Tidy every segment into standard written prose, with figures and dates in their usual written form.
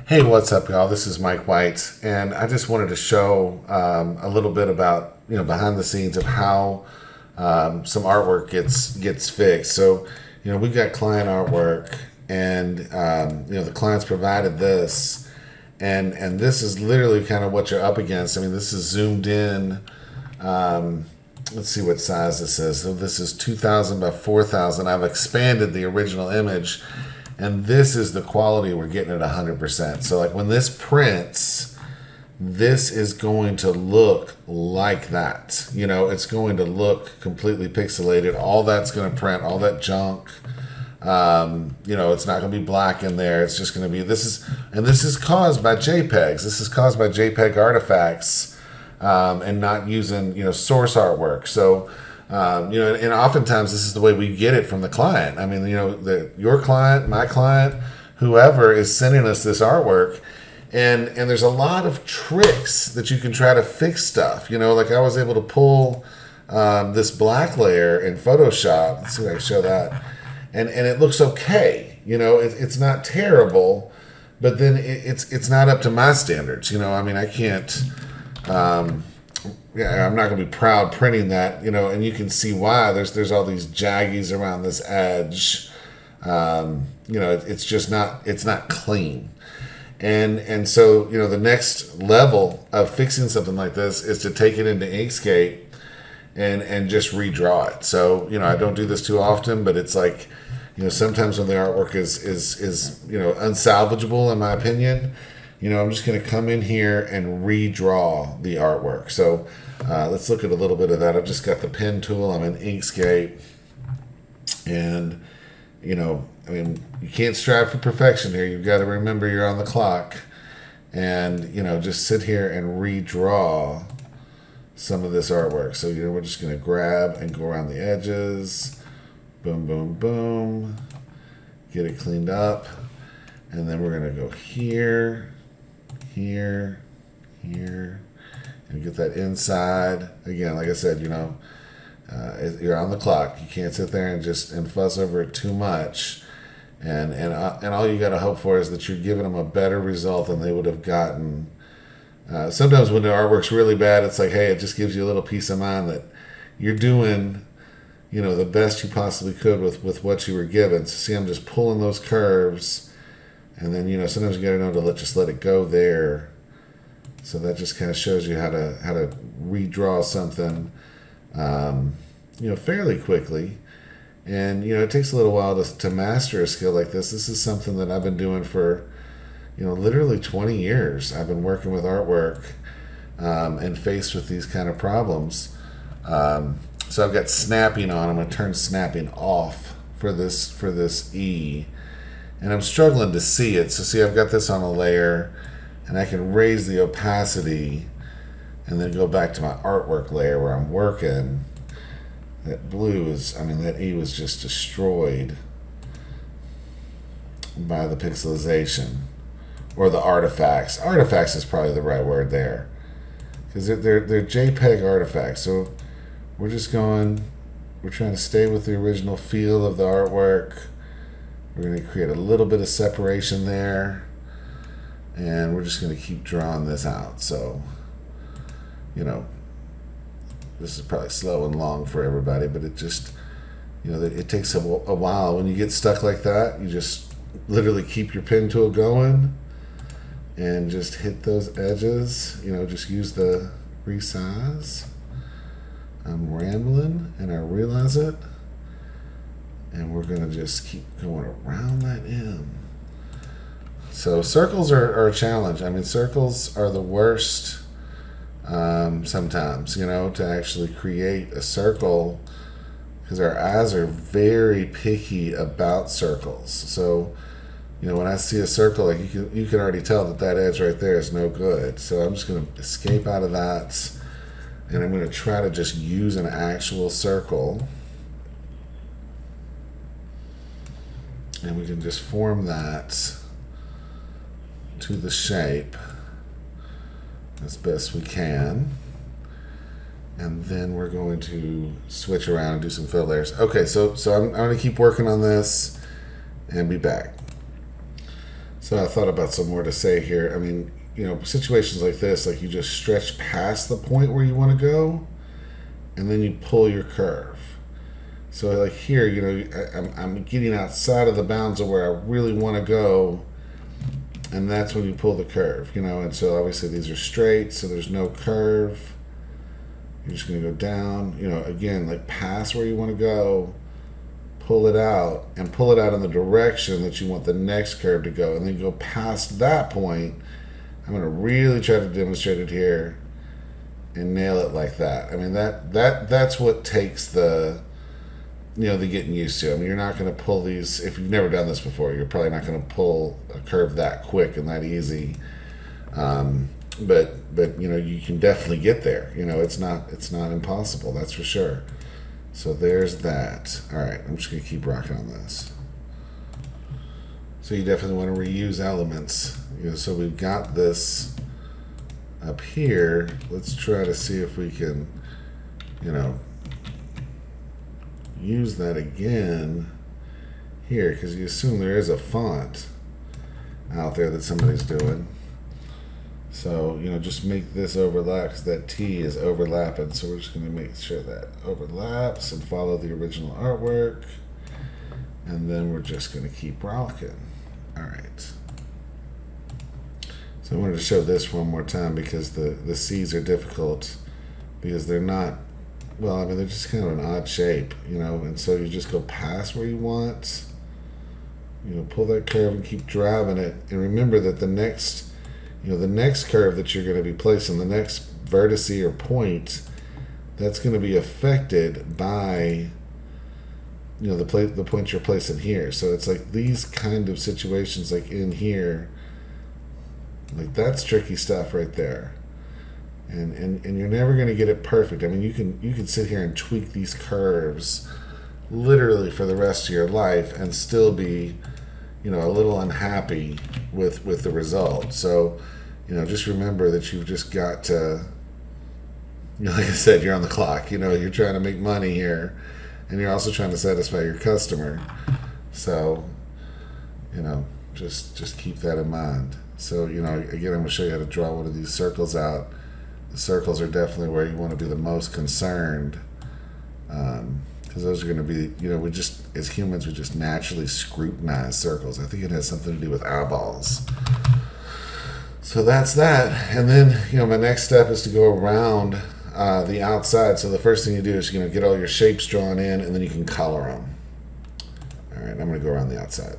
Hey, what's up, y'all? This is Mike White, and I just wanted to show a little bit about behind the scenes of how some artwork gets fixed. So, we've got client artwork, and the clients provided this, and this is literally kind of what you're up against. I mean, this is zoomed in. Let's see what size this is. So this is 2,000 by 4,000. I've expanded the original image. And this is the quality we're getting at 100%. So like when this prints, this is going to look like that. It's going to look completely pixelated. All that's going to print, all that junk. It's not going to be black in there. It's just going to be, this is caused by JPEGs. This is caused by JPEG artifacts and not using, source artwork. So, and oftentimes this is the way we get it from the client. I mean, your client, my client, whoever is sending us this artwork, and there's a lot of tricks that you can try to fix stuff. Like I was able to pull this black layer in Photoshop. Let's see if I can show that, and it looks okay. It's not terrible, but then it's not up to my standards. I mean, I can't. I'm not going to be proud printing that, and you can see why. There's all these jaggies around this edge. It's not clean. And so, the next level of fixing something like this is to take it into Inkscape and just redraw it. So, I don't do this too often, but it's like, sometimes when the artwork is unsalvageable, in my opinion, I'm just going to come in here and redraw the artwork. So let's look at a little bit of that. I've just got the pen tool. I'm in Inkscape. And, you can't strive for perfection here. You've got to remember you're on the clock. And, just sit here and redraw some of this artwork. So, we're just going to grab and go around the edges. Boom, boom, boom. Get it cleaned up. And then we're going to go here. Here, and get that inside. Again, like I said, you're on the clock. You can't sit there and fuss over it too much. And all you got to hope for is that you're giving them a better result than they would have gotten. Sometimes when the artwork's really bad, it's like, hey, it just gives you a little peace of mind that you're doing, the best you possibly could with what you were given. So see, I'm just pulling those curves. And then, sometimes you got to know to just let it go there. So that just kind of shows you how to redraw something, fairly quickly. And, it takes a little while to master a skill like this. This is something that I've been doing for, literally 20 years. I've been working with artwork and faced with these kind of problems. So I've got snapping on. I'm going to turn snapping off for this E. And I'm struggling to see it. So see, I've got this on a layer, and I can raise the opacity and then go back to my artwork layer where I'm working. That that E was just destroyed by the pixelization or the artifacts. Artifacts is probably the right word there, because they're JPEG artifacts. So we're trying to stay with the original feel of the artwork. We're going to create a little bit of separation there, and we're just going to keep drawing this out. So, this is probably slow and long for everybody, but it just, it takes a while. When you get stuck like that, you just literally keep your pen tool going and just hit those edges. Just use the resize. I'm rambling, and I realize it. And we're going to just keep going around that M. So circles are a challenge. I mean, circles are the worst sometimes, to actually create a circle, because our eyes are very picky about circles. So, when I see a circle, like you can already tell that edge right there is no good. So I'm just going to escape out of that, and I'm going to try to just use an actual circle. And we can just form that to the shape as best we can. And then we're going to switch around and do some fill layers. Okay, so I'm going to keep working on this and be back. So I thought about some more to say here. I mean, situations like this, like you just stretch past the point where you want to go, and then you pull your curve. So like here, I'm getting outside of the bounds of where I really want to go, and that's when you pull the curve, And so obviously these are straight, so there's no curve. You're just going to go down, again, like past where you want to go, pull it out, and pull it out in the direction that you want the next curve to go, and then go past that point. I'm going to really try to demonstrate it here and nail it like that. I mean, that's what takes the getting used to. I mean, you're not going to pull these, if you've never done this before, you're probably not going to pull a curve that quick and that easy. But you can definitely get there. It's not impossible, that's for sure. So there's that. All right, I'm just going to keep rocking on this. So you definitely want to reuse elements. So we've got this up here. Let's try to see if we can, use that again here, because you assume there is a font out there that somebody's doing. So, just make this overlap, because that T is overlapping. So we're just going to make sure that overlaps and follow the original artwork. And then we're just going to keep rocking. All right. So I wanted to show this one more time, because the C's are difficult, because they're not, well, I mean, they're just kind of an odd shape, and so you just go past where you want, pull that curve and keep driving it. And remember that the next curve that you're going to be placing, the next vertex or point, that's going to be affected by, the point you're placing here. So it's like these kind of situations, like in here, like that's tricky stuff right there. And you're never going to get it perfect. I mean, you can sit here and tweak these curves literally for the rest of your life and still be, a little unhappy with the result. So, just remember that you've just got to, like I said, you're on the clock. You're trying to make money here, and you're also trying to satisfy your customer. So, just keep that in mind. So, again, I'm going to show you how to draw one of these circles out. The circles are definitely where you want to be the most concerned, because those are going to be, we just, as humans, we just naturally scrutinize circles. I think it has something to do with eyeballs. So that's that. And then, my next step is to go around the outside. So the first thing you do is, get all your shapes drawn in, and then you can color them. All right, I'm going to go around the outside.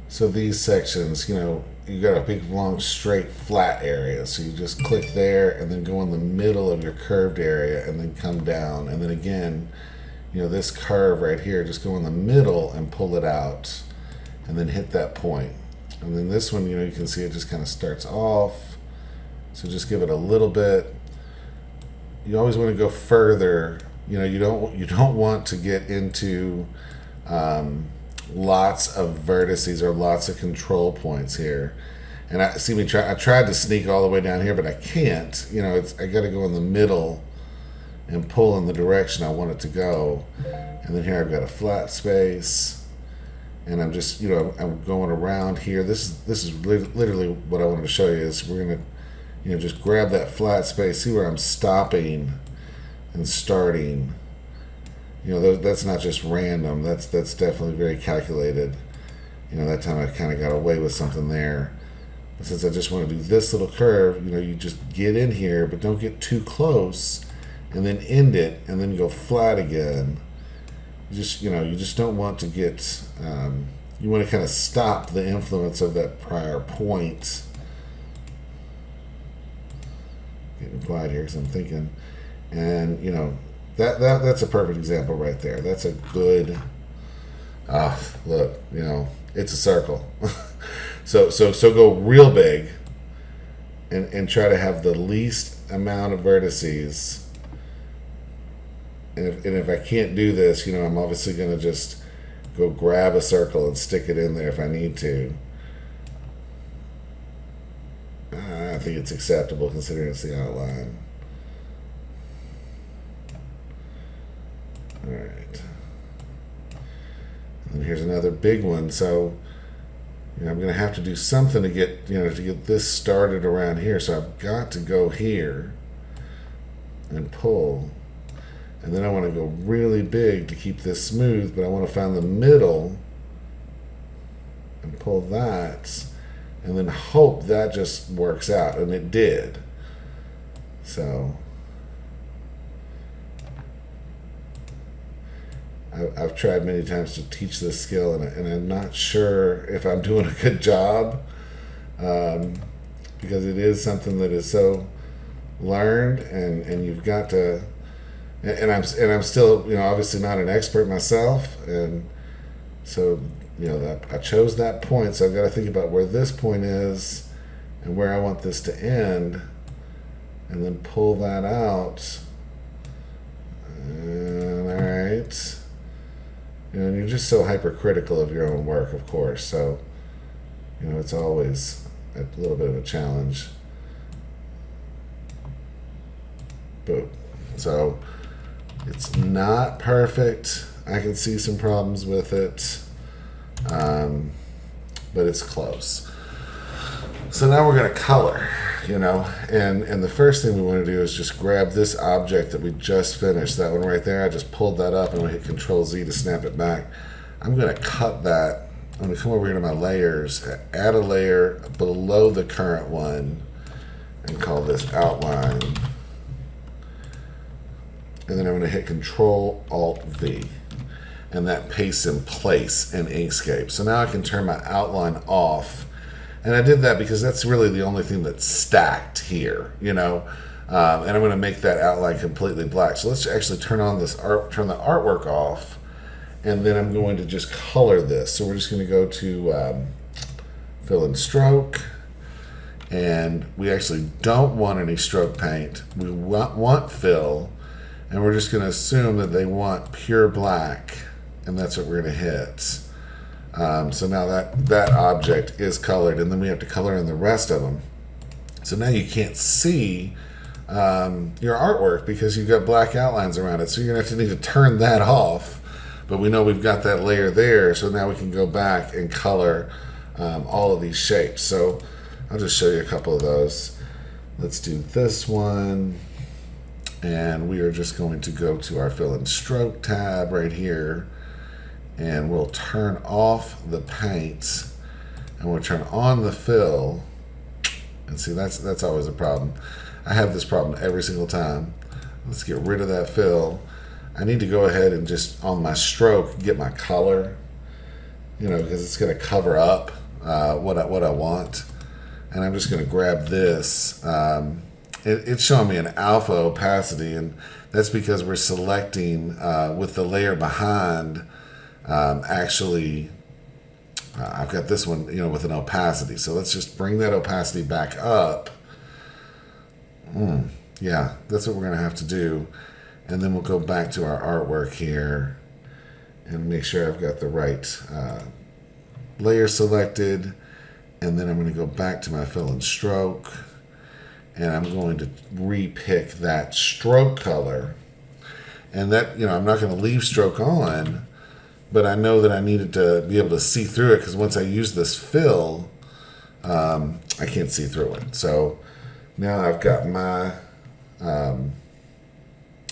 So these sections, you got a big, long, straight, flat area. So you just click there and then go in the middle of your curved area and then come down. And then again, this curve right here, just go in the middle and pull it out and then hit that point. And then this one, you can see it just kind of starts off. So just give it a little bit. You always want to go further. You don't want to get into lots of vertices or lots of control points here. And I tried to sneak all the way down here, but I can't. I got to go in the middle and pull in the direction I want it to go. And then here I've got a flat space, and I'm just, I'm going around here. This is literally what I wanted to show you. Is we're gonna, just grab that flat space, see where I'm stopping and starting. That's not just random. That's definitely very calculated. That time I kind of got away with something there. But since I just want to do this little curve, you just get in here, but don't get too close, and then end it, and then go flat again. You just don't want to get. You want to kind of stop the influence of that prior point. Getting quiet here because I'm thinking, and that's a perfect example right there. That's a good. Look, it's a circle. so go real big, and try to have the least amount of vertices. And if I can't do this, I'm obviously going to just go grab a circle and stick it in there if I need to. I think it's acceptable considering it's the outline. All right. And here's another big one. So I'm going to have to do something to get, to get this started around here. So I've got to go here and pull. And then I want to go really big to keep this smooth, but I want to find the middle and pull that, and then hope that just works out. And it did. So I've tried many times to teach this skill, and I'm not sure if I'm doing a good job, because it is something that is so learned, and you've got to, and I'm still, obviously not an expert myself, and so that I chose that point, so I've got to think about where this point is and where I want this to end, and then pull that out. And, all right. And you're just so hypercritical of your own work, of course. So, it's always a little bit of a challenge. Boom. So, it's not perfect. I can see some problems with it. But it's close. So now we're going to color, and the first thing we want to do is just grab this object that we just finished, that one right there. I just pulled that up and we hit Control Z to snap it back. I'm going to cut that. I'm going to come over here to my layers, add a layer below the current one, and call this outline. And then I'm going to hit Control Alt V. And that pastes in place in Inkscape. So now I can turn my outline off. And I did that because that's really the only thing that's stacked here, and I'm going to make that outline completely black. So let's actually turn the artwork off, and then I'm going to just color this. So we're just going to go to fill and stroke, and we actually don't want any stroke paint. We want fill, and we're just going to assume that they want pure black, and that's what we're going to hit. So now that object is colored, and then we have to color in the rest of them. So now you can't see your artwork because you've got black outlines around it. So you're going to need to turn that off. But we know we've got that layer there, so now we can go back and color all of these shapes. So I'll just show you a couple of those. Let's do this one. And we are just going to go to our Fill and Stroke tab right here. And we'll turn off the paint, and we'll turn on the fill. And see, that's always a problem. I have this problem every single time. Let's get rid of that fill. I need to go ahead and just on my stroke get my color, because it's going to cover up what I want. And I'm just going to grab this. It's showing me an alpha opacity, and that's because we're selecting with the layer behind. I've got this one, with an opacity. So let's just bring that opacity back up. Yeah, that's what we're going to have to do. And then we'll go back to our artwork here and make sure I've got the right layer selected. And then I'm going to go back to my fill and stroke. And I'm going to re-pick that stroke color. And that, I'm not going to leave stroke on. But I know that I needed to be able to see through it, because once I use this fill, I can't see through it. So now I've got my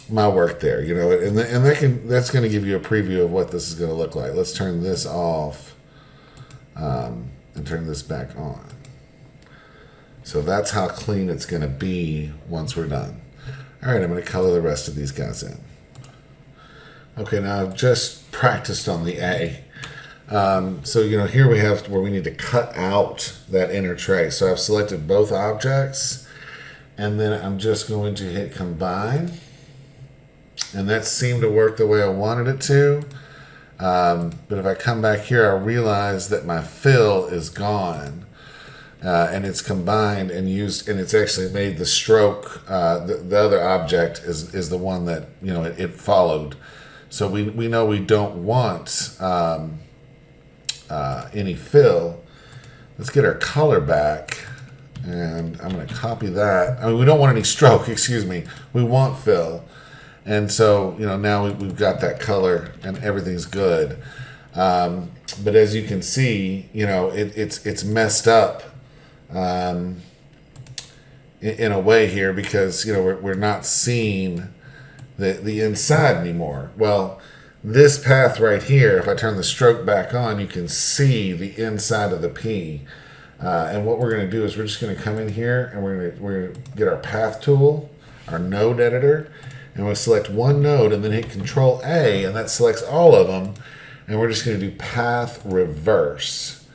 my work there, and that's going to give you a preview of what this is going to look like. Let's turn this off and turn this back on. So that's how clean it's going to be once we're done. All right, I'm going to color the rest of these guys in. Okay, now I've just practiced on the A. So, here we have where we need to cut out that inner tray. So I've selected both objects, and then I'm just going to hit combine. And that seemed to work the way I wanted it to. But if I come back here, I realize that my fill is gone. And it's combined and used, and it's actually made the stroke, the other object is the one that, it followed. So we know we don't want any fill. Let's get our color back, and I'm going to copy that. We don't want any stroke, excuse me. We want fill. And so, now we've got that color and everything's good. But as you can see, you know, it's messed up in a way here because, you know, we're not seeing the inside anymore. Well, this path right here, if I turn the stroke back on, you can see the inside of the P. And what we're going to do is we're just going to come in here and we're going to get our path tool, our node editor, and we'll select one node and then hit Control A, and that selects all of them. And we're just going to do path reverse.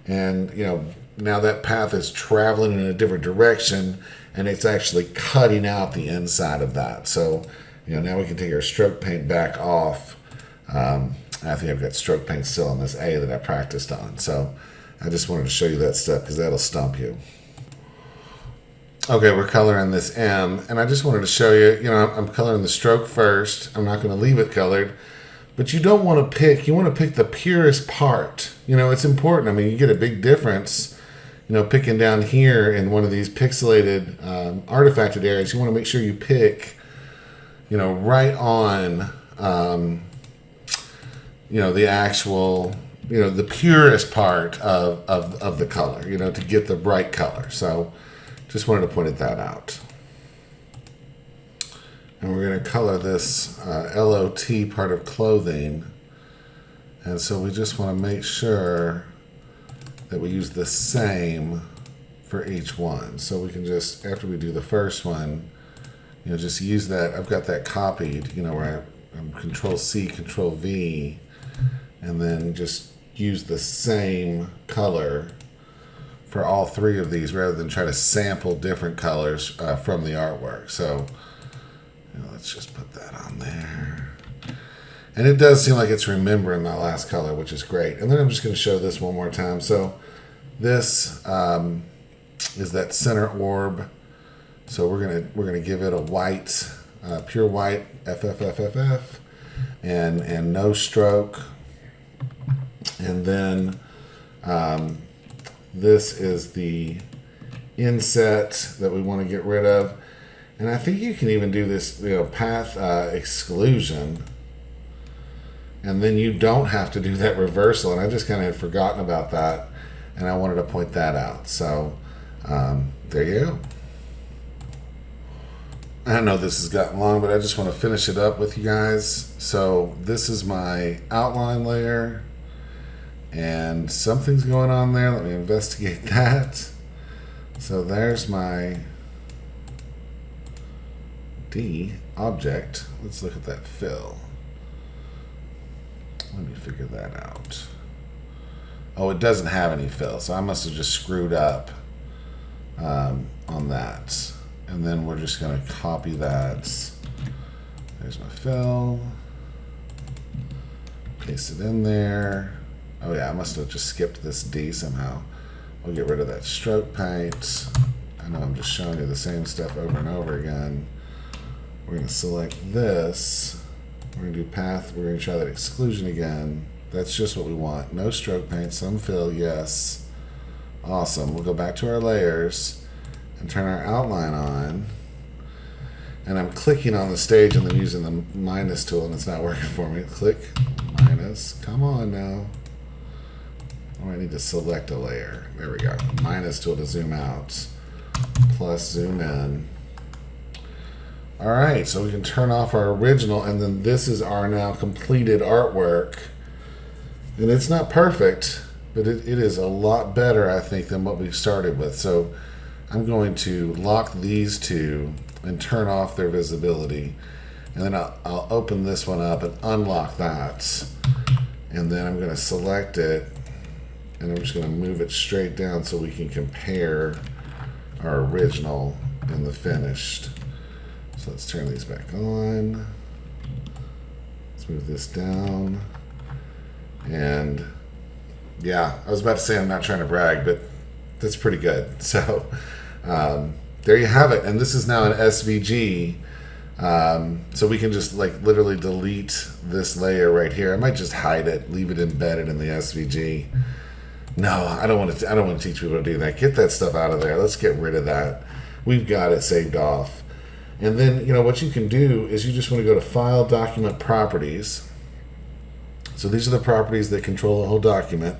And, you know, now that path is traveling in a different direction and it's actually cutting out the inside of that. So, you know, now we can take our stroke paint back off. I think I've got stroke paint still on this A that I practiced on. So I just wanted to show you that stuff because that'll stump you. Okay, we're coloring this M, and I just wanted to show you, you know, I'm coloring the stroke first. I'm not going to leave it colored. But you don't want to pick, you want to pick the purest part. You know, it's important. I mean, you get a big difference, you know, picking down here in one of these pixelated artifacted areas. You want to make sure you pick, you know, right on, you know, the actual, you know, the purest part of the color, you know, to get the bright color. So just wanted to point that out. And we're going to color this LOT part of clothing. And so we just want to make sure that we use the same for each one. So we can just, after we do the first one, you know, just use that. I've got that copied, you know, where I'm Control C, Control V, and then just use the same color for all three of these rather than try to sample different colors from the artwork. So, you know, let's just put that on there. And it does seem like it's remembering my last color, which is great. And then I'm just going to show this one more time. So this is that center orb. So we're gonna give it a white, pure white, FFFFF, and no stroke. And then this is the inset that we want to get rid of. And I think you can even do this, you know, path exclusion. And then you don't have to do that reversal. And I just kind of had forgotten about that. And I wanted to point that out. So there you go. I know this has gotten long, but I just want to finish it up with you guys. So this is my outline layer. And something's going on there. Let me investigate that. So there's my D object. Let's look at that fill. Let me figure that out. Oh, it doesn't have any fill, so I must have just screwed up on that. And then we're just going to copy that. There's my fill. Paste it in there. Oh yeah, I must have just skipped this D somehow. We'll get rid of that stroke paint. I know I'm just showing you the same stuff over and over again. We're going to select this. We're going to do path. We're going to try that exclusion again. That's just what we want. No stroke paint, some fill, yes. Awesome. We'll go back to our layers and turn our outline on. And I'm clicking on the stage and then using the minus tool and it's not working for me. Click, minus. Come on now. Oh, I need to select a layer. There we go. Minus tool to zoom out. Plus zoom in. All right, so we can turn off our original, and then this is our now completed artwork. And it's not perfect, but it is a lot better, I think, than what we started with. So I'm going to lock these two and turn off their visibility. And then I'll open this one up and unlock that. And then I'm going to select it, and I'm just going to move it straight down so we can compare our original and the finished. So let's turn these back on. Let's move this down. And yeah, I was about to say I'm not trying to brag, but that's pretty good. So there you have it. And this is now an SVG. So we can just like literally delete this layer right here. I might just hide it, leave it embedded in the SVG. No, I don't want to teach people to do that. Get that stuff out of there. Let's get rid of that. We've got it saved off. And then, you know, what you can do is you just want to go to File, Document, Properties. So these are the properties that control the whole document.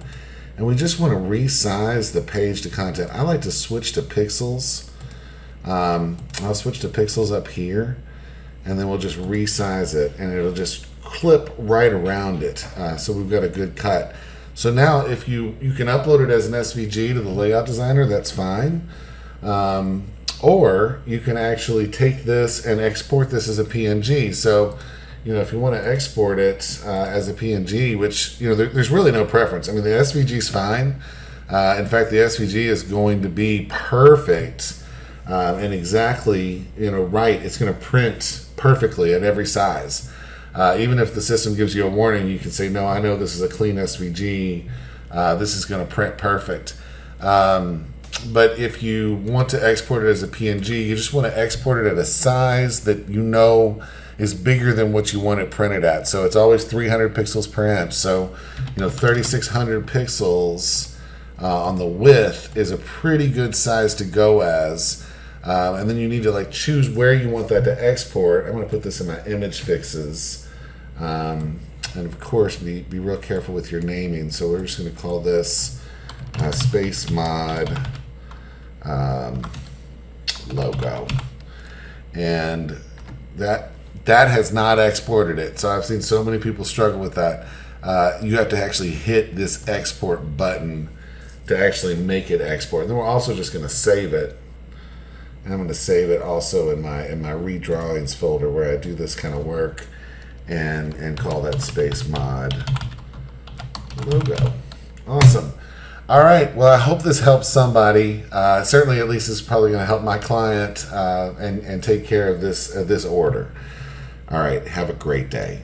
And we just want to resize the page to content. I like to switch to pixels. I'll switch to pixels up here, and then we'll just resize it, and it'll just clip right around it. So we've got a good cut. So now if you can upload it as an SVG to the layout designer, that's fine. Or you can actually take this and export this as a PNG. So, if you want to export it as a PNG, which, there's really no preference. I mean, the SVG is fine. In fact, the SVG is going to be perfect and exactly, right. It's going to print perfectly at every size. Even if the system gives you a warning, you can say, no, I know this is a clean SVG. This is going to print perfect. But if you want to export it as a PNG, you just want to export it at a size that is bigger than what you want it printed at. So it's always 300 pixels per inch. So, 3,600 pixels on the width is a pretty good size to go as. And then you need to choose where you want that to export. I'm going to put this in my image fixes. And of course, be real careful with your naming. So we're just going to call this Spacemod logo. And that has not exported it. So I've seen so many people struggle with that. You have to actually hit this export button to actually make it export. And then we're also just going to save it. And I'm going to save it also in my redrawings folder where I do this kind of work, and call that Spacemod logo. Awesome. All right. Well, I hope this helps somebody. Certainly, at least it's probably going to help my client and take care of this order. All right. Have a great day.